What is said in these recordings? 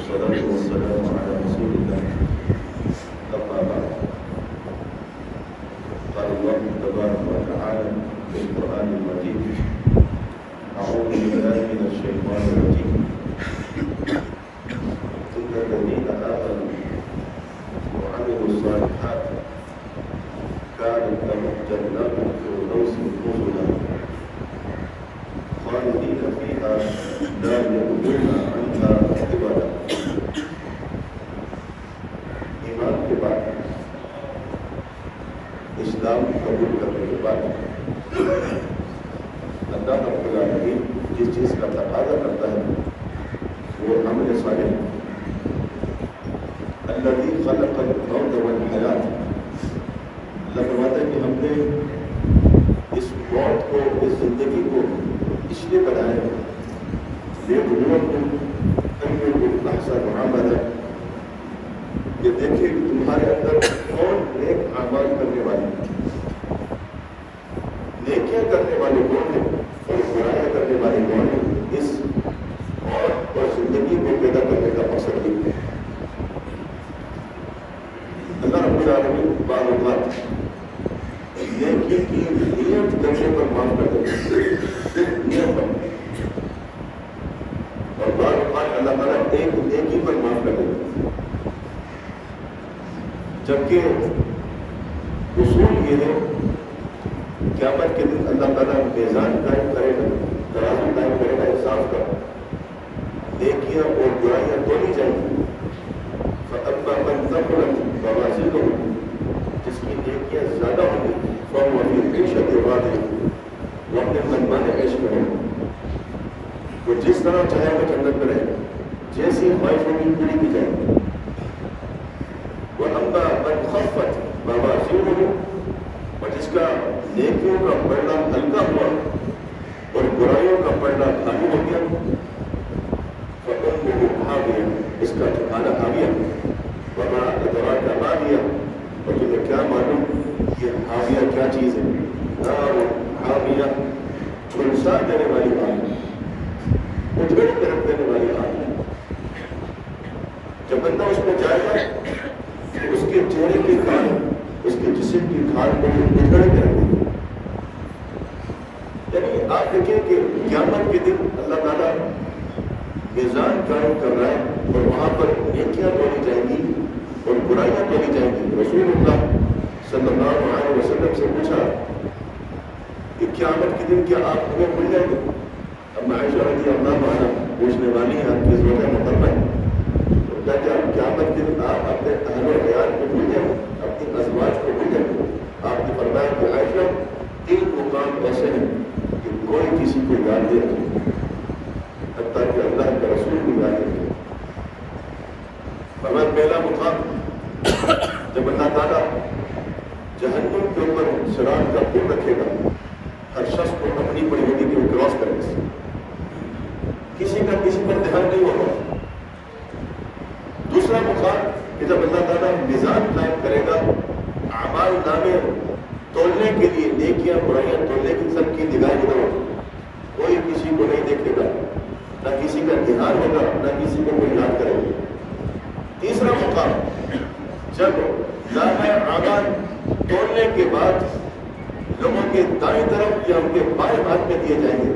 والصلاة والسلام على رسول الله. أما بعد، قال الله تبارك وتعالى في القرآن المجيد: أعوذ بالله من الشيطان الرجيم. إن الذين آمنوا وعملوا الصالحات كانت لهم جنات الفردوس نزلا خالدين فيها لا يبغون عنها حولا. ایمان کے بعد، اسلام قبول کرنے کے بعد، اللہ رب العالمین جس چیز کا تقاضا کرتا ہے وہ عمل صالح. الذی خلق الموت والحیات، اللہ فرماتا ہے کہ ہم نے اس موت کو، اس زندگی کو اس لیے بنایا ہے لِيَبْلُوَكُمْ أَيُّكُمْ أَحْسَنُ عَمَلًا، کہ دیکھیں کہ تمہارے اندر کون نیک اعمال کرنے والے، نیکیاں کرنے والے کون ہیں اور برائیاں کرنے والے کون ہیں. اس موت اور زندگی کو پیدا کرنے کا مقصد یہ ہے. اللہ رب العالمین بعض اوقات نیکی کی نیت کرنے پر معاف کر دیتے ہیں، صرف نیت پر، اور بعض اوقات اللہ تعالیٰ ایک نیکی پر معاف کر دیتے ہیں. جبکہ اصول یہ ہے قیامت کے دن اللہ تعالیٰ میزان قائم کرے گا، ترازو قائم کرے گا انصاف کا. نیکیاں اور برائیاں دونوں جائیں گی. فَأَمَّا مَنْ ثَقُلَتْ مَوَازِينُهُ، جس کی نیکیاں زیادہ ہوں گی، فَهُوَ فِي عِيشَةٍ رَاضِيَةٍ، وہ اپنے منمانے عیش میں رہے گا. وہ جس طرح چاہے گا جنت میں رہے گا، جیسی خواہش ہوگی پوری کی جائے گی. وَأَمَّا مَنْ خَفَّتْ مَوَازِينُهُ، اور جس کا نیکیوں کا پڑھنا ہلکا ہوا اور برائیوں کا پڑھنا بھاری ہو گیا، فَأُمُّهُ حَاوِيَةٌ، اس کا ٹھکانہ حاویہ. وَمَا أَدْرَاكَ مَا هِيَ، اور تمہیں کیا معلوم یہ حاویہ کیا چیز ہے. نار حاویہ، جھلسا دینے والی آگ، اجڑ کے رکھ دینے والی آگ. جب بندہ اس میں جائے گا تو اس کے چہرے کی کھال، اس کے جسم کی کھال کو اجڑ کے رکھ دے گا. یعنی آپ دیکھیں کہ قیامت کے دن اللہ تعالیٰ میزان قائم کر رہا ہے اور وہاں پر نیکیاں تولی جائیں گی اور برائیاں تولی جائیں گی. رسول اللہ صلی اللہ علیہ وسلم سے پوچھا کہ قیامت کے دن کیا آپ ہمیں بھول جائیں گے؟ اب عائشہ رضی اللہ عنہا پوچھنے والی ہیں، آپ کی زوجہ محترمہ ہے، تو کہتے ہیں قیامت کے دن آپ اپنے اہل و عیال کو بھول جائیں گے، اپنی ازواج کو بھول جائیں گے؟ آپ نے فرمایا کہ عائشہ 3 مقام ایسے ہیں کہ کوئی کسی کو یاد نہیں رکھے، حتیٰ کہ اللہ کا رسول بھی یاد رکھے. فرمایا پہلا مقام جب اللہ تعالیٰ جہنم کے اوپر صراط کا پل رکھے گا، ہر شخص کو اپنی پڑی ہوگی کہ وہ کراس کرے گا، کسی کا کسی پر دھیان نہیں ہوگا. دوسرا مقام کہ جب اللہ تعالیٰ میزان قائم کرے گا، اعمال نامے تولنے کے لیے، نیکیاں برائیاں تولنے کی سب کی نگاہ ادھر ہوگی، کوئی کسی کو نہیں دیکھے گا، نہ کسی کا دھیان ہوگا، نہ کسی کو کوئی یاد کرے گا. تیسرا مقام جب نامے اعمال تولنے کے بعد لوگوں کے دائیں طرف یا ان کے بائیں ہاتھ میں دیے جائیں گے.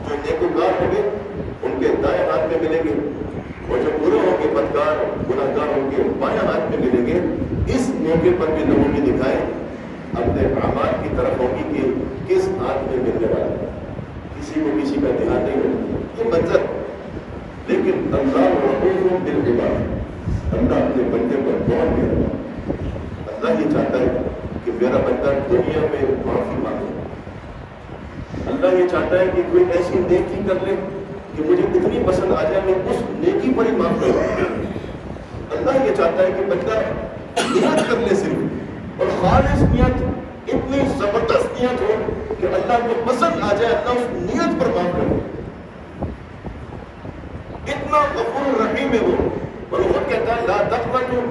جو نیکوکار ہوں گے ان کے دائیں ہاتھ میں ملیں گے، اور جو برے ہوں گے، بدکار گناہ گار ہوں گے، بائیں ہاتھ میں ملیں گے. اس موقع پر بھی لوگوں کی نگاہیں اپنے اعمال کی طرف ہوگی کہ کس ہاتھ میں ملنے والا ہے. کسی کو کسی کا دھیان نہیں ہوگا. یہ منظر، لیکن اللہ رؤوف بالعباد، اللہ اپنے بندے پر بہت مہربان. اللہ یہ چاہتا ہے کہ میرا بندہ دنیا میں معافی مانگے. اللہ یہ چاہتا ہے کہ کوئی ایسی نیکی کر لے کہ مجھے اتنی پسند آ جائے میں اس نیکی پر ہی معاف کروں. اللہ یہ چاہتا ہے کہ بندہ نیت کر لے صرف، اور خالص نیت، اتنی زبردست نیت ہو کہ اللہ کو پسند آ جائے، اللہ اس نیت پر معاف کرے. اتنا غفور رحیم ہے وہ. اور وہ کہتا ہے لا تقنطوا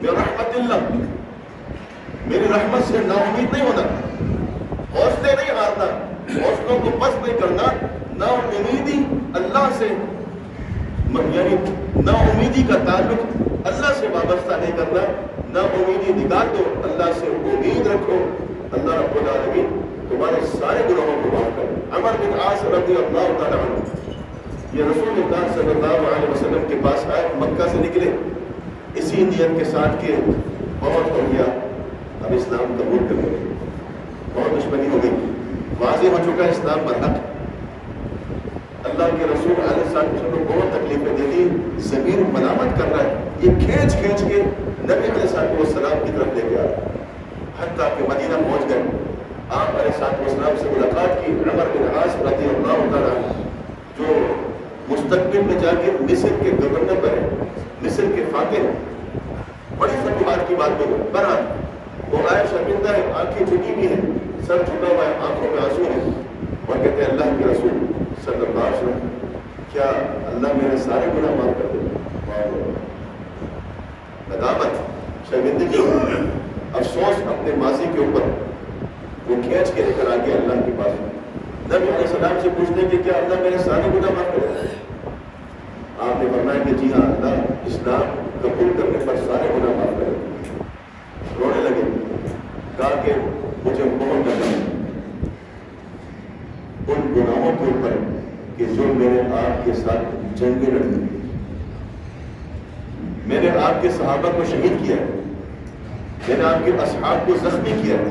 من رحمت اللہ، میری رحمت سے نا امید نہیں ہونا، حوصلے نہیں ہارنا، حوصلوں کو پست نہیں کرنا، نا امیدی اللہ سے یعنی نا امیدی کا تعلق اللہ سے وابستہ نہیں کرنا، نا امیدی نکال دو، اللہ سے امید رکھو، اللہ رب العالمین تمہارے سارے گناہوں کو معاف کرے۔ عمر بن عاص رضی اللہ تعالیٰ عنہ یہ رسول اللہ صلی اللہ علیہ وسلم کے پاس آئے، مکہ سے نکلے اسی نیت کے ساتھ کہ بہت ہو گیا، اب اسلام قبول کر لیں، بہت دشمنی ہو گئی، واضح ہو چکا اسلام برحق، اللہ کے رسول علیہ السلام کو بہت تکلیفیں دے دی، ضمیر ملامت کر رہا ہے، یہ کھینچ کھینچ کے نبی علیہ السلام کی طرف لے کے آ رہا ہے، حتیٰ کہ مدینہ پہنچ گئے، آپ علیہ السلام سے ملاقات کی۔ عمر بن عاص رضی اللہ تعالیٰ جو مستقبل میں جا کے مصر کے گورنر بنے، مصر کے فاتح، بڑی فتوحات کی بات بولو، برحق وہ آئے، شرمندہ ہے، آنکھیں جھکی ہوئی ہیں، سر جھکا ہوا ہے، آنکھوں میں آنسو ہیں، اور کہتے ہیں اللہ کے رسول صلی اللہ علیہ وسلم کیا اللہ میرے سارے گناہ معاف کر دے؟ ندامت، شرمندگی، افسوس اپنے ماضی کے اوپر، وہ کھینچ کے لے کر آ گیا اللہ کے پاس، نبی علیہ السلام سے پوچھتے کہ کیا اللہ میرے سارے گناہ معاف کر دے؟ آپ نے فرمایا کہ جی ہاں، اللہ اسلام قبول کرنے پر سارے گناہ معاف کر دے۔ رونے لگے، کہا کہ مجھے بہت ڈر ہے ان گناہوں کے اوپر کہ جو میں نے آپ کے ساتھ جنگیں لڑی، میں نے آپ کے صحابہ کو شہید کیا ہے، میں نے آپ کے اصحاب کو زخمی کیا ہے،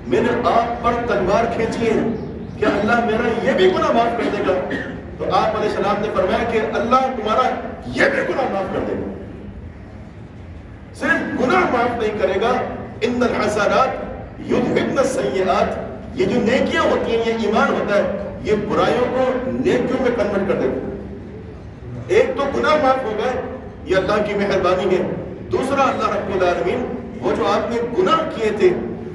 میں نے آپ پر تلوار کھینچی ہے، کیا اللہ میرا یہ بھی گناہ معاف کر دے گا؟ تو آپ علیہ السلام نے فرمایا کہ اللہ تمہارا یہ بھی گناہ معاف کر دے گا، صرف گناہ معاف نہیں کرے گا، ان الحسنات یذہبن السیئات، یہ جو نیکیاں ہوتی ہیں، یہ ایمان ہوتا ہے، یہ برائیوں کو نیکیوں میں کنورٹ کر دیتا ہے۔ ایک تو گناہ معاف ہو گئے، یہ اللہ کی مہربانی ہے، دوسرا اللہ رب العالمین وہ جو آپ نے گناہ کیے تھے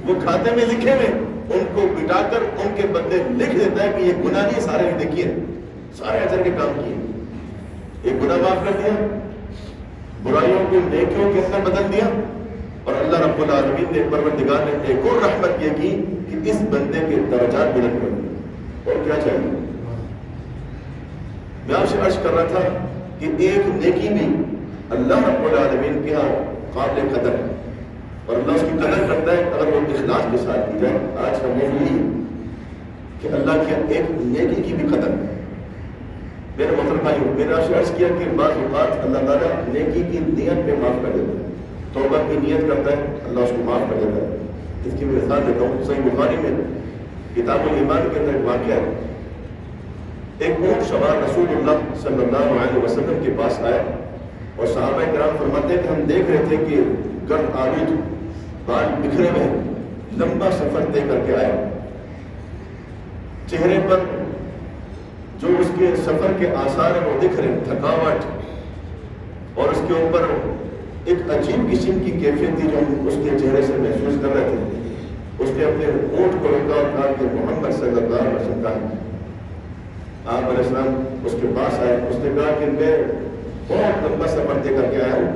وہ کھاتے میں لکھے ہوئے ان کو بٹا کر ان کے بدلے لکھ دیتا ہے کہ یہ گناہ نہیں، سارے دیکھیے سارے اجر کے کام کیے، ایک گناہ معاف کر دیا، برائیوں کو نیکیوں کے اندر بدل دیا، اور اللہ رب العالمین نے پروردگار نے ایک اور رحمت یہ کی کہ اس بندے کے درجات بلند کر دیے۔ اور کیا چاہیے؟ میں آپ سے عرض کر رہا تھا کہ ایک نیکی بھی اللہ رب العالمین کے ہاں قابل قدر ہے، اور اللہ اس کی قدر کرتا ہے اگر وہ اخلاص کے ساتھ کی جائے۔ آج کا موضوع یہ کہ اللہ کی ایک نیکی کی بھی قدر ہے۔ میرے محترم بھائیوں، میں نے آپ سے عرض کیا کہ بعض اوقات اللہ تعالیٰ نیکی کی نیت میں معاف کر دیتا ہے، توبہ کی نیت کرتا ہے اللہ اس کو معاف کر دیتا ہے۔ اس کی میں مثال دیتا ہوں، صحیح بخاری میں کتاب الایمان کے اندر ایک واقعہ ہے، ایک اونٹ سوار رسول اللہ صلی اللہ علیہ وسلم کے پاس آیا، اور صحابہ کرام فرماتے ہیں کہ ہم دیکھ رہے تھے کہ گرد آلود، بال بکھرے ہوئے، لمبا سفر طے کر کے آیا، چہرے پر جو اس کے سفر کے آثار ہیں وہ دکھ رہے، تھکاوٹ، اور اس کے اوپر ایک عجیب قسم کی کیفیت تھی جو ہم اس کے چہرے سے محسوس کر رہے تھے۔ اس نے اپنے اونٹ کو روکا اور کہا کہ محمد صلی اللہ علیہ وسلم کا ہے۔ آپ علیہ السلام اس کے پاس آئے، اس نے کہا کہ میں بہت لمبا سفر طے کر کے آیا ہوں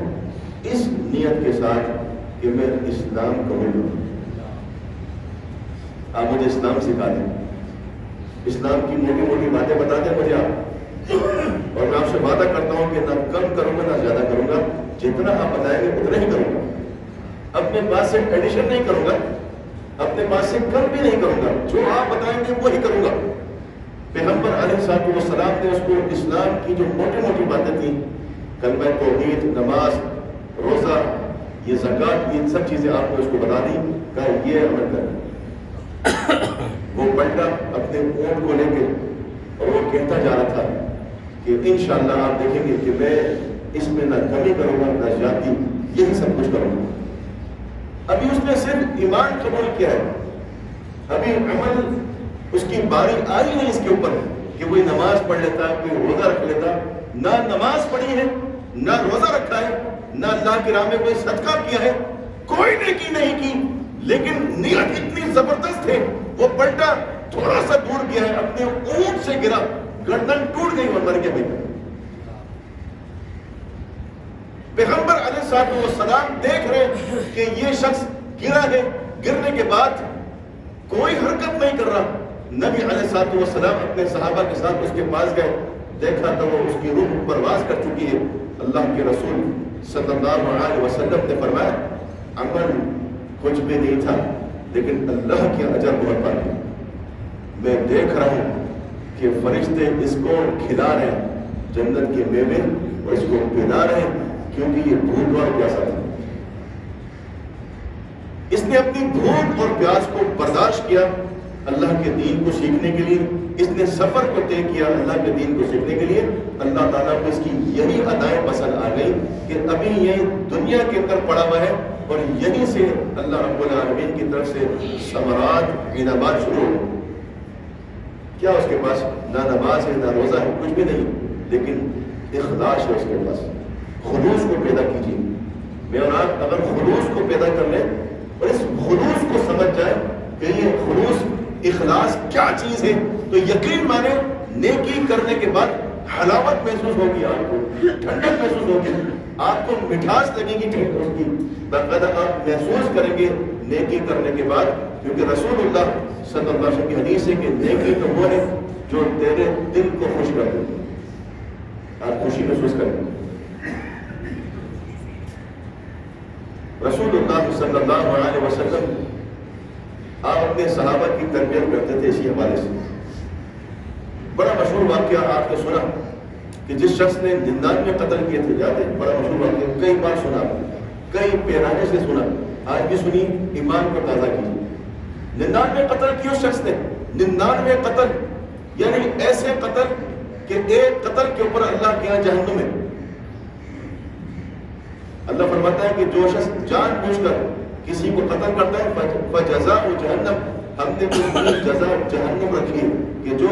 اس نیت کے ساتھ کہ میں اسلام قبول کروں، آپ مجھے اسلام سکھا دیں، اسلام کی موٹی موٹی باتیں بتا دیں مجھے آپ، اور میں آپ سے وعدہ کرتا ہوں کہ نہ کم کروں گا نہ زیادہ کروں گا، جتنا آپ بتائیں گے اتنا ہی کروں گا، اپنے پاس سے ایڈیشن نہیں کروں گا، اپنے پاس سے کم بھی نہیں کروں گا، جو آپ بتائیں گے وہی کروں گا۔ پیغمبر علیہ السلام نے اس کو اسلام کی جو موٹی موٹی باتیں تھیں، کلمہ توحید، نماز، روزہ، یہ زکوٰۃ، یہ سب چیزیں آپ نے اس کو بتا دی، کہا یہ عمل کر۔ وہ پلٹا اپنے اونٹ کو لے کے اور وہ کہتا جا رہا تھا کہ انشاءاللہ آپ دیکھیں گے کہ میں اس میں نہ کمی کروں گا نہ زیادتی، یہی سب کچھ کروں گا۔ ابھی اس نے صرف ایمان قبول کیا ہے، ابھی عمل اس کی باری آئی نہیں اس کے اوپر کہ کوئی نماز پڑھ لیتا، کوئی روزہ رکھ لیتا، نہ نماز پڑھی ہے نہ روزہ رکھا ہے نہ اللہ کی راہ میں کوئی صدقہ کیا ہے، کوئی نیکی نہیں کی، لیکن نیت اتنی زبردست ہے وہ پلٹا تھوڑا سا دور گیا ہے، اپنے اونٹ سے گرا، گردن ٹوٹ گئی اور مر گیا بیٹا۔ پیغمبر علیہ السلام دیکھ رہے کہ یہ شخص گرا ہے، گرنے کے بعد کوئی حرکت نہیں کر رہا، نبی علیہ السلام اپنے صحابہ کے ساتھ اس کے پاس گئے، دیکھا تو وہ اس کی روح پرواز کر چکی ہے۔ اللہ کے رسول صلی اللہ علیہ وسلم نے فرمایا عمل کچھ بھی نہیں تھا لیکن اللہ کے اجر بہت بڑا ہے۔ میں دیکھ رہا ہوں کہ فرشتے اس کو کھلا رہے ہیں جنت کے میوے اور اس کو پلا رہے ہیں کیونکہ یہ بھوک اور پیاسا تھا۔ اس نے اپنی بھوک اور پیاس کو برداشت کیا اللہ کے دین کو سیکھنے کے لیے، اس نے سفر کو طے کیا اللہ کے دین کو سیکھنے کے لیے۔ اللہ تعالیٰ کو اس کی یہی ادائیں پسند آ گئی کہ ابھی یہ دنیا کے اندر پڑا ہوا ہے اور یہیں سے اللہ رب العالمین کی طرف سے ثمرات انعامات شروع ہو۔ کیا اس کے پاس نہ نماز ہے نہ روزہ ہے، کچھ بھی نہیں، لیکن اخلاص ہے اس کے پاس۔ خلوص کو پیدا کیجیے۔ میں اور آپ اگر خلوص کو پیدا کر لیں اور اس خلوص کو سمجھ جائے کہ یہ خلوص اخلاص کیا چیز ہے، تو یقین مانے نیکی کرنے کے بعد حلاوت محسوس ہوگی، آپ کو ٹھنڈک محسوس ہوگی، آپ کو مٹھاس لگے گی کہ اس کی باقاعدہ آپ محسوس کریں گے نیکی کرنے کے بعد، کیونکہ رسول اللہ صلی اللہ علیہ وسلم کی حدیث ہے کہ نیکی تو وہ ہے جو تیرے دل کو خوش کر دے، آپ خوشی محسوس کریں گے۔ رسول اللہ صلی اللہ علیہ وسلم آپ اپنے صحابہ کی تربیت کرتے تھے اسی حوالے سے۔ بڑا مشہور واقعہ آپ نے سنا کہ جس شخص نے 99 قتل کیے تھے، یاد ہے؟ بڑا مشہور واقعہ، کئی بار سنا، کئی پیرانے سے سنا، آج بھی سنی، ایمان کو تازہ کیجیے۔ 99 قتل کیے اس شخص نے، 99 قتل، یعنی ایسے قتل کہ ایک قتل کے اوپر اللہ کے یہاں جہنم ہے۔ اللہ فرماتا ہے کہ جو شخص جان بوجھ کر کسی کو قتل کرتا ہے فجزاؤ جہنم، ہم نے اس کی جزا جہنم رکھی ہے کہ جو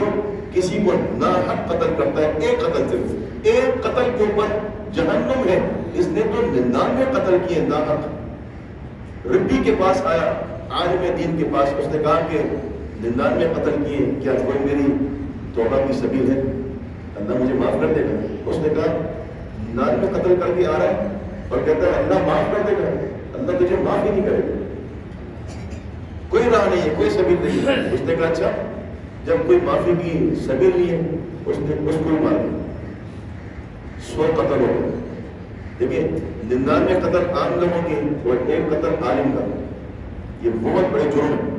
کسی کو ناحق قتل کرتا ہے، ایک قتل صرف، ایک قتل کے اوپر جہنم ہے۔ اس نے تو 99 قتل کیے ناحق۔ ربی کے پاس آیا، عالم دین کے پاس، اس نے کہا کہ 99 قتل کیے، کیا کوئی میری توبہ کی سبیل ہے؟ اللہ مجھے معاف کر دے گا؟ اس نے کہا 99 قتل کر کے آ رہا ہے اور کہتا ہے اللہ معاف کر دے گا؟ اللہ تجھے معاف ہی نہیں کرے گا، کوئی راہ نہیں ہے، کوئی سبیل نہیں ہے۔ اس نے کہا اچھا، جب کوئی معافی کی سبیل نہیں ہے، اس نے اس کو مار دیا، 100 قتل ہو گئے۔ دیکھیں 99 قتل عام لوگوں کی اور ایک قتل عالم کا، یہ بہت بڑے جرم ہے۔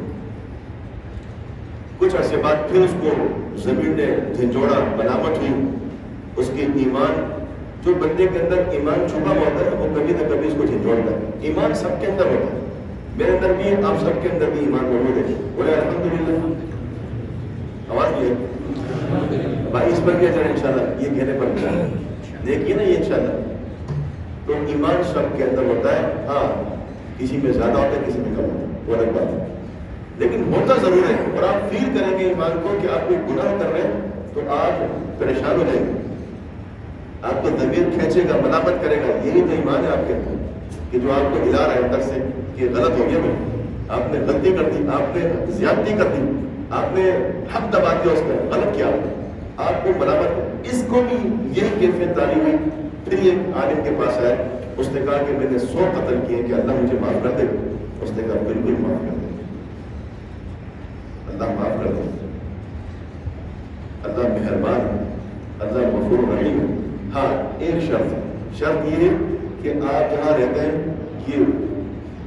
کچھ عرصے بعد پھر اس کو زمین نے جھنجھوڑا، بنامت ہوئی، اس کے ایمان، جو بندے کے اندر ایمان چھپا ہوا ہوتا ہے وہ کبھی نہ کبھی اس کو جھنجھوڑتا ہے۔ ایمان سب کے اندر ہوتا ہے، میرے اندر بھی ہے، آپ سب کے اندر بھی ایمان موجود ہے، بولے الحمدللہ، آواز بھی ہے بھائی، اس پر کیا چلے انشاءاللہ، یہ کہنے پر دیکھیے نا، یہ انشاءاللہ تو ایمان سب کے اندر ہوتا ہے۔ ہاں کسی میں زیادہ ہوتا ہے، کسی میں کم ہوتا ہے، وہ الگ بات ہے، لیکن ہوتا ضرور ہے۔ اور آپ فیل کریں گے ایمان کو کہ آپ کوئی گناہ کر رہے ہیں تو آپ پریشان ہو جائیں گے، آپ کو ضمیر کھینچے گا، ملامت کرے گا، یہی تو ایمان ہے آپ کے اندر کہ جو آپ کو ہلا رہا ہے اندر سے کہ غلط ہو گیا، میں آپ نے غلطی کر دی، آپ نے زیادتی کر دی، آپ نے حق دبا دیا، اس کا غلط کیا، آپ کو ملامت، اس کو بھی یہی کیفیت ڈالی ہوئی۔ پھر ایک عالم کے پاس آیا، اس نے کہا کہ میں نے 100 قتل کیے، کہ اللہ مجھے معاف کر دے؟ اس نے کہا بالکل معاف کر دے، اللہ معاف کر دے، اللہ مہربان ہے، اللہ غفور رحیم ہے۔ ہاں ایک شرط یہ ہے کہ آپ جہاں رہتے ہیں یہ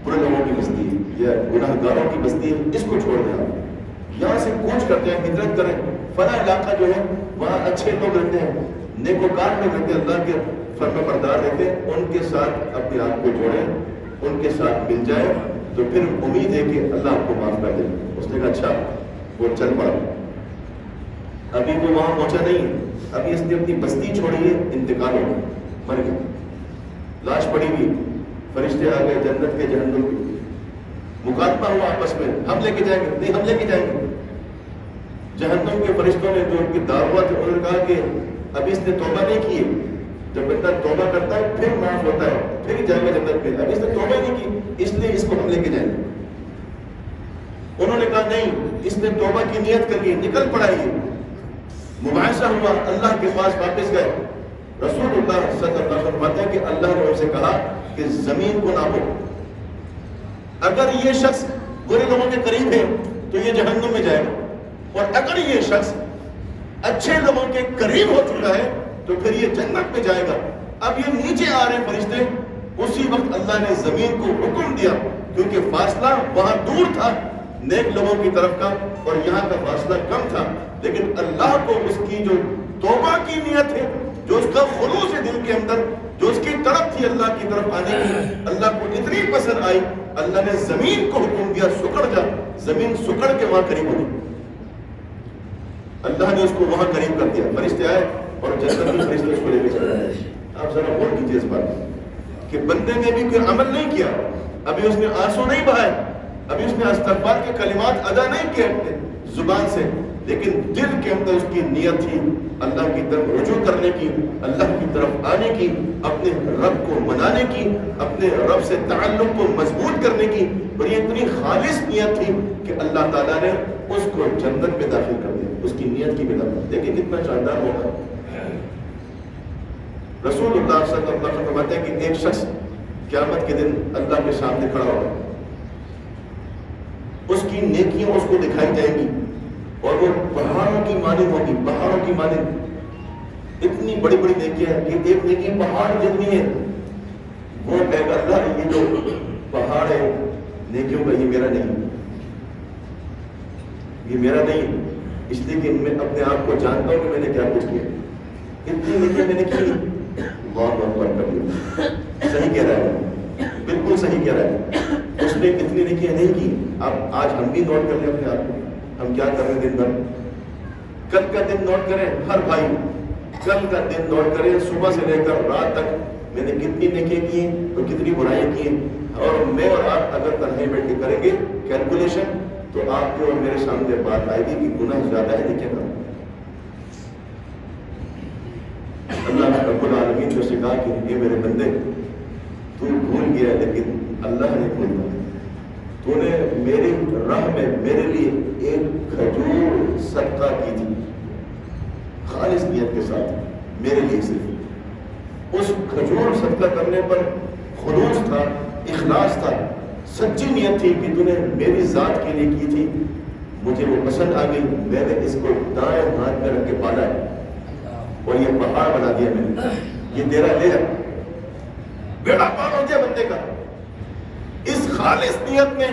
برے لوگوں کی بستی ہے یا گناہ گاروں کی بستی ہے، اس کو چھوڑ دیں، آپ یہاں سے کوچ کرتے ہیں، ہجرت کریں، فلاں علاقہ جو ہے وہاں اچھے لوگ رہتے ہیں، نیکوکار لوگ رہتے ہیں، اللہ کے فرما بردار رہتے ہیں، ان کے ساتھ اپنے آپ کو جوڑیں، ان کے ساتھ مل جائیں، تو پھر امید ہے کہ اللہ آپ کو معاف کر دے۔ اس نے کہا اچھا، وہ چل پڑا، ابھی وہ وہاں پہنچا نہیں ہے، ابھی اس نے اپنی بستی چھوڑی ہے، انتقال ہو گیا، مر گیا، لاش پڑی ہوئی، فرشتے آ گئے جنت کے جہنم کے، مکاتبہ ہوا آپس میں، ہم لے کے جائیں گے، نہیں ہم لے کے جائیں گے۔ جہنم کے فرشتوں نے جو ان کی دعوت ہے، انہوں نے کہا کہ ابھی اس نے توبہ نہیں کی ہے، جب بندہ توبہ کرتا ہے پھر معاف ہوتا ہے، پھر ہی جائے گا جنت میں، ابھی اس نے توبہ نہیں کی، اس لیے اس کو ہم لے کے جائیں گے۔ انہوں نے کہا نہیں، اس نے توبہ کی نیت کر لی، نکل پڑا یہ، مباحثہ ہوا، اللہ کے پاس واپس گئے۔ رسول اللہ صلی اللہ علیہ وسلم فرماتے ہیں کہ اللہ نے ان سے کہا کہ زمین کو ناپو، اگر یہ شخص برے لوگوں کے قریب ہے تو یہ جہنم میں جائے گا، اور اگر یہ شخص اچھے لوگوں کے قریب ہو چکا ہے تو پھر یہ جنت میں جائے گا. اب یہ نیچے آ رہے فرشتے. اسی وقت اللہ نے زمین کو حکم دیا, کیونکہ فاصلہ وہاں دور تھا نیک لوگوں کی طرف کا اور یہاں کا فاصلہ کم تھا, لیکن اللہ کو اس کی جو توبہ کی نیت ہے, جو اس کا خلوص ہے دل کے اندر, جو اس کی طرف تھی اللہ کی طرف آنے کی, اللہ کو اتنی پسند آئی, اللہ نے زمین کو حکم دیا سکڑ جا. زمین سکڑ کے وہاں قریب ہو گئی. اللہ نے اس کو وہاں قریب کر دیا. فرشتے آئے اور جنت میں فرشتے اس کو لے کے چلے گئے. آپ ذرا غور کیجیے اس بات کہ بندے نے بھی کوئی عمل نہیں کیا, ابھی اس نے آنسو نہیں بہائے, ابھی اس نے استغفار کے کلمات ادا نہیں کیے اپنے زبان سے, لیکن دل کے اندر اس کی نیت تھی اللہ کی طرف رجوع کرنے کی, اللہ کی طرف آنے کی, اپنے رب کو منانے کی, اپنے رب سے تعلق کو مضبوط کرنے کی. اور یہ اتنی خالص نیت تھی کہ اللہ تعالیٰ نے اس کو جنت میں داخل کر دیا, اس کی نیت کی بنا پر. دیکھیں کتنا شاندار موقع. رسول اللہ صلی اللہ علیہ وسلم فرماتے ہیں کہ ایک شخص قیامت کے دن اللہ کے سامنے کھڑا ہوگا, اس کی نیکیاں اس کو دکھائی جائیں گی اور وہ پہاڑوں کی مانند ہوگی, پہاڑوں کی مانند. اتنی بڑی بڑی نیکیاں ہیں کہ ایک نیکی پہاڑ جتنی ہے. وہ کہے گا اللہ یہ جو پہاڑ ہے نیکیوں کا یہ میرا نہیں, یہ میرا نہیں, اس لیے کہ میں اپنے آپ کو جانتا ہوں کہ میں نے کیا کچھ کیا. اتنی نیکیاں میں نے کی. بہت بہت کر صحیح کہہ رہا ہے, بالکل صحیح کہہ رہا ہے. اس نے اتنی نیکیاں نہیں کی. اب آج ہم بھی نوٹ کر لیں اپنے آپ کو, ہم کیا کر رہے ہیں دن بھر. کل کا دن نوٹ کریں ہر بھائی, کل کا دن نوٹ کریں صبح سے لے کر رات تک میں نے کتنی نیکیاں کی ہیں اور کتنی برائیاں کی ہیں. اور میں اور آپ اگر تنہائی بیٹھ کے کریں گے کیلکولیشن تو آپ کو اور میرے سامنے بات آئے گی کہ گناہ زیادہ ہے نیکیاں کم. اللہ رب العالمین جو سے کہا کہ یہ میرے بندے تو بھول گیا, لیکن اللہ نے بھولنا. تو نے میری راہ میں میرے لیے ایک کھجور صدقہ کی تھی خالص نیت کے ساتھ میرے لیے صرف. اس کھجور صدقہ کرنے پر خلوص تھا, اخلاص تھا, سچی نیت تھی کہ تو نے میری ذات کے لیے کی تھی, مجھے وہ پسند آ گئی, میں نے اس کو دائیں ہاتھ میں رکھ کے پالا ہے اور یہ پہاڑ بنا دیا میں نے, یہ تیرا لے جا. بیڑا پار ہو گیا بندے کا اس خالص نیت میں.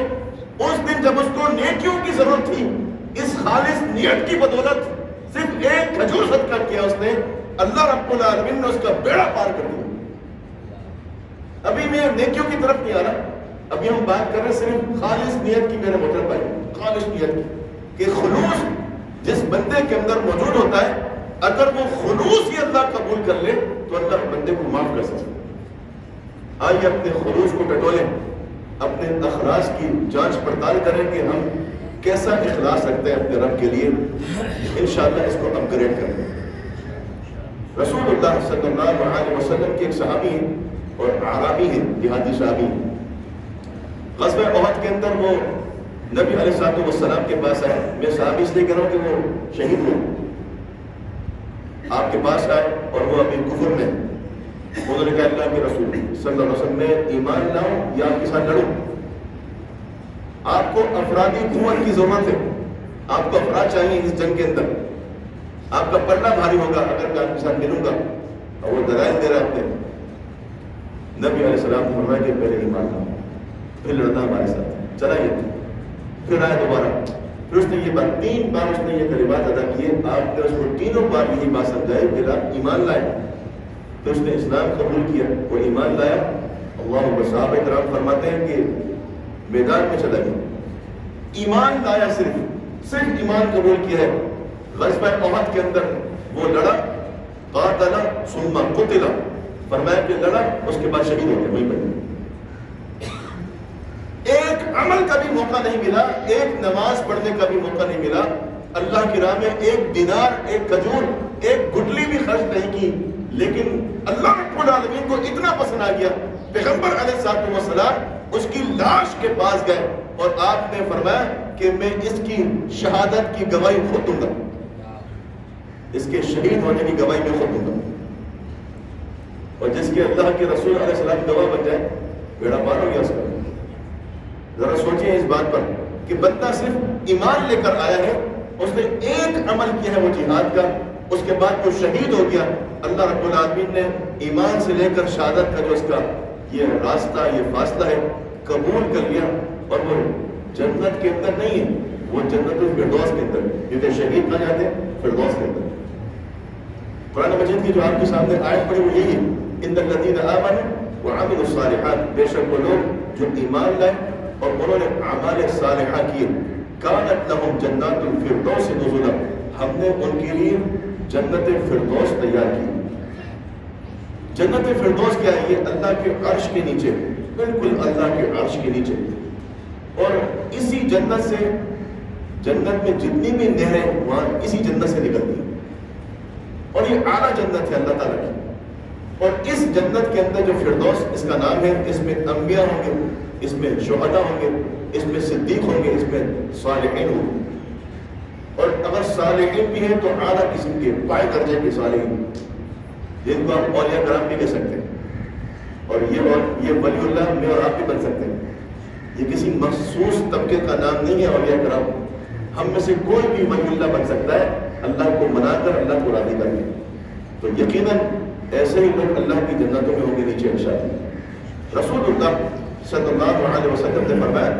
اس دن جب اس کو نیکیوں کی ضرورت تھی, اس خالص نیت کی بدولت صرف ایک کھجور صدقہ کیا اس نے, اللہ رب العالمین نے اس کا بیڑا پار کر دیا. ابھی میں نیکیوں کی طرف نہیں آ رہا, ابھی ہم بات کر رہے ہیں صرف خالص نیت کی. میرے محترم بھائی, خالص نیت کی کہ خلوص جس بندے کے اندر موجود ہوتا ہے, اگر وہ خلوص ہی اللہ قبول کر لے تو اللہ بندے کو معاف کر سکتا ہے. آئیے اپنے خلوص کو ٹٹولیں, اپنے اخلاص کی جانچ پڑتال کریں کہ ہم کیسا اخلاص رکھتے ہیں اپنے رب کے لیے. انشاءاللہ اس کو اپ گریڈ کریں. رسول اللہ صلی اللہ علیہ وسلم کے ایک صحابی ہیں اور اعرابی ہیں, دیہاتی صحابی ہیں. غزوہ احد کے اندر وہ نبی علیہ الصلوۃ والسلام کے پاس آئے. میں صحابی اس لیے کہہ رہا ہوں کہ وہ شہید ہوئے, آپ کے پاس آئے اور وہ ابھی کفر میں. انہوں نے کہا اللہ کے رسول صلی اللہ علیہ وسلم میں ایمان لاؤں یا آپ کے ساتھ لڑوں. آپ کو افرادی قوت کی ضرورت ہے, آپ کو افراد چاہیے اس جنگ کے اندر. آپ کا پلڑا بھاری ہوگا اگر میں آپ کے ساتھ ملوں گا. اور وہ دلائل دے رہے ہیں. نبی علیہ السلام نے فرمایا کہ پہلے ایمان لاؤ پھر لڑنا ہمارے ساتھ. چلا یہ پھر آیا دوبارہ, پھر اس نے یہ بات 3 بار اس نے یہ کلمات ادا کیے. آپ نے اس کو تینوں بار یہی بات سمجھائی کہ آپ ایمان لائے. تو اس نے اسلام قبول کیا, وہ ایمان لایا. اللہ صحابہ کرام فرماتے ہیں کہ میدان میں چلا گیا, ایمان لایا, صرف ایمان قبول کیا ہے. غزوہ احد کے اندر وہ لڑا, قاتل ثم قتل, فرمایا کہ لڑا اس کے بعد شہید ہو گیا وہیں پر. ایک عمل کا بھی موقع نہیں ملا, ایک نماز پڑھنے کا بھی موقع نہیں ملا, اللہ کی راہ میں ایک دینار, ایک کھجور, ایک گٹلی بھی خرچ نہیں کی. لیکن اللہ رب العالمین کو اتنا پسند آ گیا, پیغمبر علیہ الصلوۃ والسلام اس کی لاش کے پاس گئے اور آپ نے فرمایا کہ میں اس کی شہادت کی گواہی خود دوں گا, اس کے شہید ہونے کی گواہی میں خود دوں گا. اور جس کے اللہ کے رسول علیہ السلام گواہ بن جائے, بیڑا پار ہو گیا اس کا. ذرا سوچیں اس بات پر کہ بندہ صرف ایمان لے کر آیا ہے, اس نے ایک عمل کیا ہے وہ جہاد کا، اس کے بعد وہ شہید ہو گیا، اللہ رب العالمین نے ایمان سے لے کر شہادت کا جو اس کا یہ راستہ، یہ فاصلہ ہے، قبول کر لیا، اور وہ جنت کے اندر نہیں ہے، وہ جنت الفردوس کے اندر، کیونکہ شہید کہاں جاتے ہیں؟ فردوس کے اندر۔ قرآن مجید کی جو آپ کے سامنے آیت پڑھی وہ یہی ہے، ان الذین آمنوا وعملوا الصالحات، بے شک وہ لوگ جو ایمان لائے اور انہوں نے اعمال صالحہ کیے، کانت لہم جنات الفردوس نزلا، ہم نے ان کے لیے جنت فردوس تیار کی۔ جنت فردوس کیا ہے؟ یہ اللہ کے عرش کے نیچے، بالکل اللہ کے عرش کے نیچے، اور اسی جنت سے، جنت میں جتنی بھی نہریں وہاں اسی جنت سے نکلتی ہیں، اور یہ اعلیٰ جنت ہے اللہ تعالیٰ کی۔ اور اس جنت کے اندر جو فردوس اس کا نام ہے، اس میں انبیاء ہوں گے، اس میں شہداء ہوں گے، اس میں صدیق ہوں گے، اس میں صالحین ہوں گے، اور اگر صالحین بھی ہیں تو اعلیٰ قسم کے پائے درجے کے صالحین، جن کو آپ اولیاء کرام بھی کہہ سکتے ہیں، اور یہ ولی اللہ میں اور آپ بھی بن سکتے ہیں۔ یہ کسی مخصوص طبقے کا نام نہیں ہے اولیاء کرام، ہم میں سے کوئی بھی ولی اللہ بن سکتا ہے اللہ کو منا کر، اللہ کو راضی کر کے۔ تو یقیناً ایسے ہی لوگ اللہ کی جنتوں میں ہوں گے نیچے انشاءاللہ۔ رسول اللہ صلی اللہ علیہ وسلم نے فرمایا،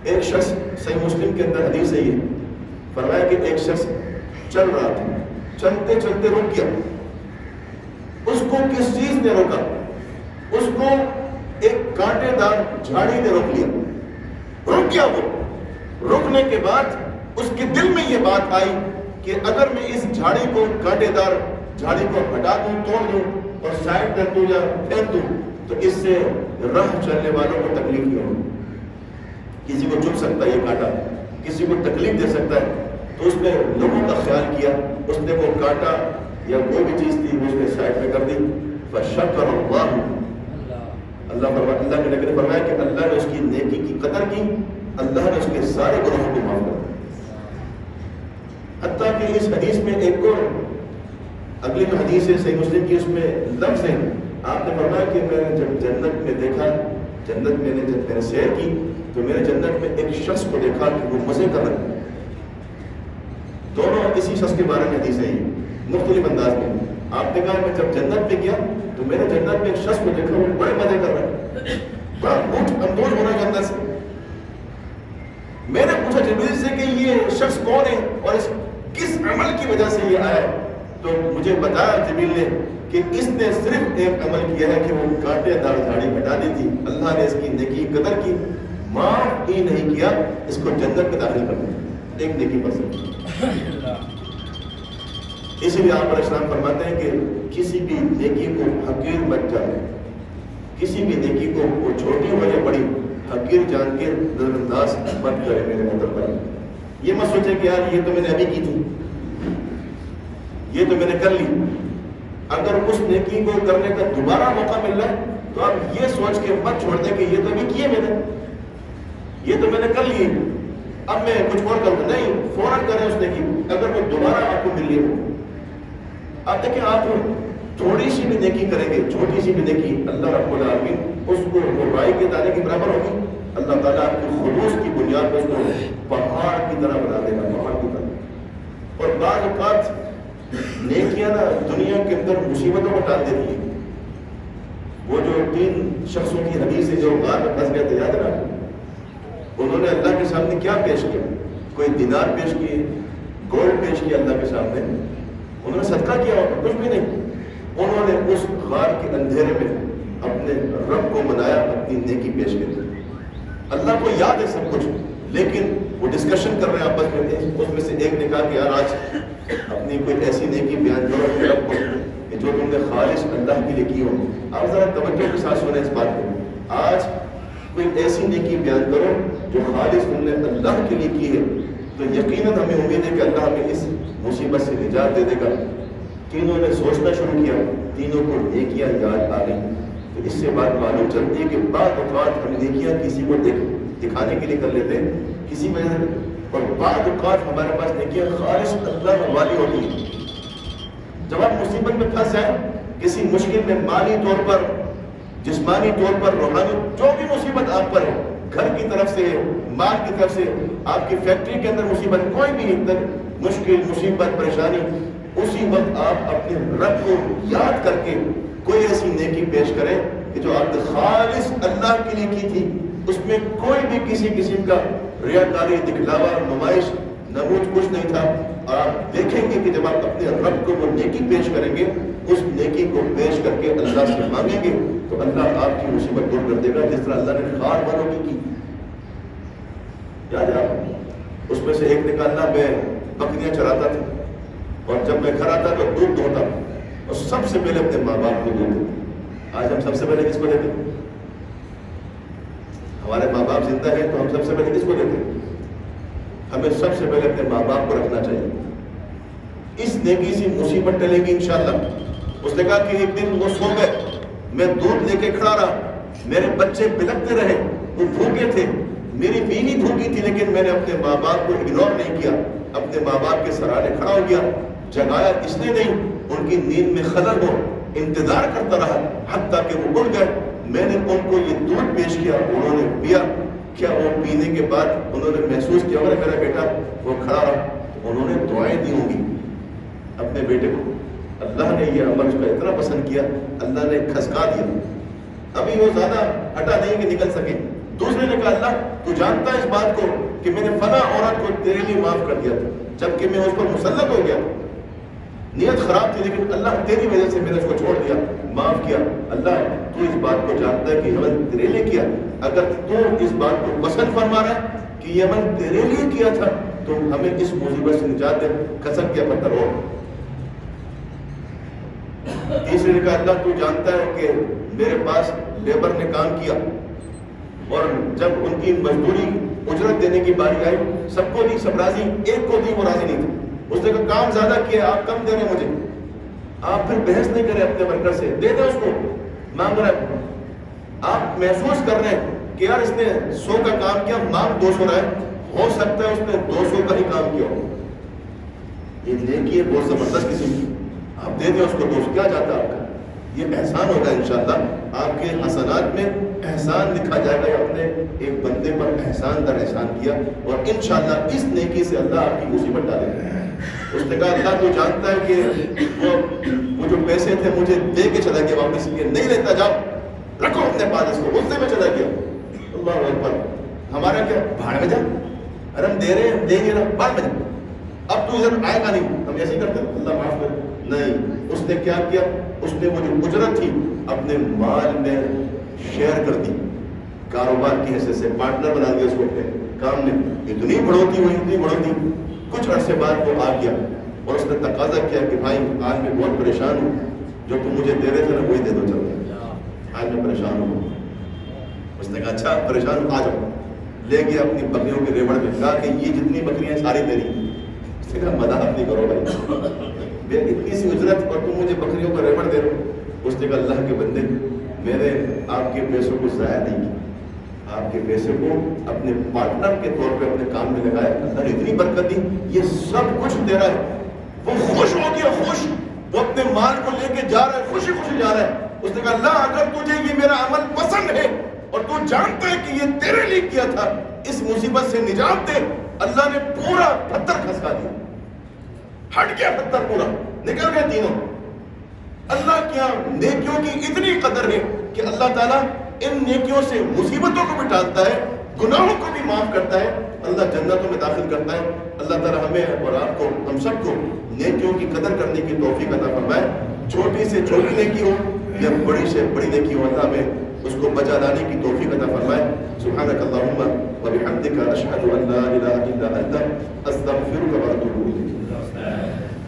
ایک شخص، صحیح مسلم کے اندر حدیث ہے یہ، فرمایا کہ ایک شخص چل رہا تھا، چلتے چلتے رک گیا۔ اس کو کس چیز نے روکا؟ اس کو ایک کانٹے دار جھاڑی نے روک لیا، رک گیا۔ وہ رکنے کے بعد اس کے دل میں یہ بات آئی کہ اگر میں اس جھاڑی کو، کانٹے دار جھاڑی کو ہٹا دوں، توڑ دوں اور سائڈ کر دوں یا پھینک دوں تو اس سے راہ چلنے والوں کو تکلیف نہیں ہوگی۔ کسی کو چبھ سکتا ہے یہ کانٹا، کسی کو تکلیف دے سکتا ہے، تو اس نے لوگوں کا خیال کیا، اس نے وہ کانٹا یا کوئی بھی چیز تھی اس نے سائڈ میں کر دی۔ فشکر اللہ، اللہ کے نبی نے فرمایا کہ اللہ نے اس کی نیکی کی قدر کی، اللہ نے اس کے سارے گناہوں کو معاف کر دیا۔ حتیٰ کہ اس حدیث میں ایک اور اگلی جو حدیث ہے صحیح مسلم کی، اس میں لفظ ہے، آپ نے فرمایا کہ میں نے جب جنت میں دیکھا، جنت میں نے جب میں نے سیر کی تو میں نے جنت میں ایک شخص کو دیکھا کہ وہ مزے کر رہا ہے۔ دونوں اسی شخص کے بارے میں حدیث ہے، مختلف انداز میں۔ آپ نے کہا میں جب جنت میں گیا تو میں نے جنت میں ایک شخص کو دیکھا وہ بڑے مزے کر رہا ہے، بڑا لطف اندوز ہو رہا ہے جنت سے۔ میں نے پوچھا جبریل سے کہ یہ شخص کون ہے اور اس کس عمل کی وجہ سے یہ آیا؟ تو مجھے بتایا جبریل نے کہ اس نے صرف ایک عمل کیا ہے کہ وہ کانٹے دار جھاڑی ہٹا دی تھی، اللہ نے اس کی نیکی قدر کی، معاف ہی نہیں کیا، اس کو جنت میں داخل کر دیا ایک نیکی پر سے۔ اسی لیے آپ علیہ السلام فرماتے ہیں کہ کسی بھی نیکی کو حقیر مت جانے، کسی بھی نیکی کو وہ چھوٹی ہو یا بڑی حقیر جان کے نظر انداز مت کرے میرے محترم۔ یہ مت سوچے کہ یار یہ تو میں نے ابھی کی تھی، یہ تو میں نے کر لی۔ اگر اس نیکی کو کرنے کا دوبارہ موقع مل رہا ہے تو آپ یہ سوچ کے مت چھوڑ دیں کہ یہ تو ابھی کیے میں نے، یہ تو میں نے کر لی، اب میں کچھ اور کروں۔ نہیں، فوراً کریں اس نیکی کو اگر وہ دوبارہ آپ کو مل رہی ہو۔ آپ دیکھیں، آپ تھوڑی سی بھی نیکی کریں گے، چھوٹی سی بھی نیکی، اللہ رب العالمین اس کو رائی کے دانے کے برابر ہوگی، اللہ تعالیٰ آپ کے خلوص کی بنیاد پر اس کو پہاڑ کی طرح بنا دے گا، پہاڑ کی طرح۔ اور بعض اوقات نیکیاں نا دنیا کے اندر مصیبتوں کو ٹال دیتی ہیں۔ وہ جو 3 شخصوں کی حدیث ہے جو غار میں پھنس گئے تھے، یاد رہا، انہوں نے اللہ کے سامنے کیا پیش کیا؟ کوئی دینار پیش کیے، گولڈ پیش کیا اللہ کے سامنے، انہوں نے صدقہ کیا ہوگا؟ کچھ بھی نہیں۔ انہوں نے اس غار کے اندھیرے میں اپنے رب کو منایا، اپنی نیکی پیش کی۔ اللہ کو یاد ہے سب کچھ، لیکن وہ ڈسکشن کر رہے ہیں آپس میں۔ اس میں سے ایک نے کہا کہ یار آج اپنی کوئی ایسی نیکی بیان کرو اپنے رب کو کہ جو تم نے خالص اللہ کے لیے کی ہو۔ آپ ذرا توجہ کے ساتھ سنیں اس بات کو، آج کوئی ایسی نیکی بیان کرو جو خالص تم نے اللہ کے لیے کی ہے، تو یقیناً ہمیں امید ہے کہ اللہ ہمیں اس مصیبت سے نجات دے دے گا۔ تینوں نے سوچنا شروع کیا، تینوں کو نیکیاں یاد آ گئی۔ تو اس سے بات معلوم چلتی ہے کہ بعض اوقات ہم نیکیاں کسی کو دکھانے کے لیے کر لیتے ہیں کسی وجہ سے، اور بعض اوقات ہمارے پاس نیکیاں خالص اللہ والی ہوتی ہیں۔ جب آپ مصیبت میں پھنس جائیں، کسی مشکل میں، مالی طور پر، جسمانی طور پر، روحانی جو بھی مصیبت آپ پر ہے، گھر کی طرف سے، مال کی طرف سے، آپ کی فیکٹری کے اندر مصیبت، کوئی بھی مشکل، مصیبت، پریشانی، اسی وقت آپ اپنے رب کو یاد کر کے کوئی ایسی نیکی پیش کریں کہ جو آپ نے خالص اللہ کے لیے کی تھی، اس میں کوئی بھی کسی قسم کا ریاکاری، دکھلاوا، نمائش، نمود کچھ نہیں تھا. آپ دیکھیں گے کہ جب آپ اپنے رب کو وہ نیکی پیش کریں گے، اس نیکی کو پیش کر کے اللہ سے مانگیں گے تو اللہ آپ کی مصیبت دور کر دے گا، جس طرح اللہ نے خار والوں کی یاد ہے آپ. اس میں سے ایک نے کہا اللہ میں بکریاں چراتا تھا اور جب میں گھر آتا تو دودھ دھوتا اور سب سے پہلے اپنے ماں باپ کو دودھ دیتا. آج ہم سب سے پہلے کس کو دیتے؟ ہمارے ماں باپ زندہ ہیں تو ہم سب سے پہلے کس کو دیتے؟ ہمیں سب سے پہلے اپنے ماں باپ کو رکھنا چاہیے. اس نیکی سے مصیبت ٹلے گی انشاءاللہ. اس نے کہا کہ ایک دن وہ سو گئے، میں دودھ لے کے کھڑا رہا، میرے بچے بلکتے رہے، وہ بھوکے تھے، میری بیوی بھوکی تھی، لیکن میں نے اپنے ماں باپ کو اگنور نہیں کیا، اپنے ماں باپ کے سرانے کھڑا ہو گیا، جگایا اس نے نہیں، ان کی نیند میں خلل ہو، انتظار کرتا رہا حتیٰ کہ وہ اٹھ گئے. میں نے ان کو یہ دودھ پیش کیا، انہوں نے پیا. کیا وہ پینے کے بعد انہوں نے محسوس کیا ہوگا میرا بیٹا وہ کھڑا رہا؟ انہوں نے دعائیں دی ہوں گی اپنے بیٹے کو. اللہ نے یہ عمل اس کا اتنا پسند کیا، اللہ نے کھسکا دیا. ابھی وہ زیادہ ہٹا نہیں کہ نکل سکے. دوسرے نے کہا اللہ تو جانتا ہے اس بات کو کہ میں نے فلاں عورت کو تیرے لیے معاف کر دیا تھا، جبکہ میں اس پر مسلط ہو گیا، نیت خراب تھی، لیکن اللہ تیری وجہ سے میں نے اس کو چھوڑ دیا، معاف کیا. اللہ تو اس بات کو جانتا ہے کہ یہ عمل تیرے لیے کیا. اگر تو اس بات کو پسند فرما رہا ہے کہ یہ عمل تیرے لیے کیا تھا تو ہمیں اس مصیبت سے نجات دے، کھسک کیا پتھر ہو. تیسرے نے کہا اللہ تو جانتا ہے کہ میرے پاس لیبر نے کام کیا اور جب ان کی مزدوری اجرت دینے کی باری آئی سب کو دی، سب راضی، ایک کو دی وہ راضی نہیں تھا. اس نے کہا کام زیادہ کیا، آپ کم دے رہے ہیں مجھے. آپ پھر بحث نہیں کریں اپنے ورکر سے، دے دیں اس کو، مانگ رہا ہے. آپ محسوس کر رہے ہیں کہ یار اس نے 100 کا کام کیا، مانگ 200 رہا ہے، ہو سکتا ہے اس نے 200 کا ہی کام کیا ہو. یہ نیکی ہے بہت زبردست قسم کی، آپ دے دیں اس کو 200. کیا جاتا ہے آپ کا؟ یہ احسان ہوگا انشاءاللہ. آپ کے حسنات میں احسان لکھا جائے گا، اپنے ایک بندے پر احسان در احسان کیا، اور انشاءاللہ اس نیکی سے اللہ آپ کی مصیبت ڈالے گا. اس نے کہا اللہ تو جانتا ہے کہ وہ جو پیسے تھے مجھے دے کے چلا گیا واپس، یہ نہیں لیتا، جاؤ رکھو اپنے پاس اس کو. غصے میں چلا گیا. اللہ اکبر. ہمارا کیا بھاڑ میں جا، ارے ہم دے رہے ہیں، دیں گے نا، بھاڑ میں جا، اب تو ادھر آئے گا نہیں. ہم ایسے ہی کرتے ہیں، اللہ معاف کر. نہیں، اس نے کیا کیا؟ اس نے وہ جو اجرت تھی اپنے مال میں شیئر کر دی، کاروبار کی حیثیت سے پارٹنر بنا دیا اس کو اپنے کام میں. اتنی بڑھوتی ہوئی، اتنی بڑھوتی. کچھ عرصے بعد وہ آ گیا اور اس نے تقاضا کیا کہ بھائی آج میں بہت پریشان ہوں، جو تم مجھے دے رہے تھے نا وہی دے دو، چلو آج میں پریشان ہوں. اس نے کہا اچھا پریشان ہوں، آ جاؤ. لے گیا اپنی بکریوں کے ریوڑ میں، کہا کہ یہ جتنی بکریاں ساری تیری. اس نے کہا مذاق نہیں کرو بھائی، اتنی سی اجرت اور تم مجھے بکریوں کا ریوڑ دے رہے ہو. اس نے کہا اللہ کے بندے، میں نے آپ کے پیسوں کو ضائع نہیں کیا، آپ کے پیسے کو اپنے پارٹنر کے طور پہ اپنے کام میں لگایا. اللہ نے اتنی برکت دی، یہ سب کچھ تیرا ہے. وہ خوش ہو گیا، خوش. وہ اپنے مال کو لے کے جا رہا ہے، خوشی خوشی جا رہا ہے. اس نے کہا اللہ اگر تجھے یہ میرا عمل پسند ہے اور تو جانتا ہے کہ یہ تیرے لیے کیا تھا، اس مصیبت سے نجات دے. اللہ نے پورا پتھر کھسکا دیا، ہٹ گیا پتھر، پورا نکل گئے تینوں. اللہ کیا نیکیوں کی اتنی قدر ہے کہ اللہ تعالیٰ ان نیکیوں سے مصیبتوں کو بھی ٹالتا ہے، گناہوں کو بھی معاف کرتا ہے، اللہ جنتوں میں داخل کرتا ہے. اللہ تعالیٰ ہمیں اور آپ کو، ہم سب کو نیکیوں کی قدر کرنے کی توفیق عطا فرمائے. چھوٹی سے چھوٹی نیکی ہو یا بڑی سے بڑی نیکی ہو، اللہ ہمیں اس کو بچا لانے کی توفیق عطا فرمائے. سبحانک اللہم و بحمدک، اشہد ان لا الہ الا انت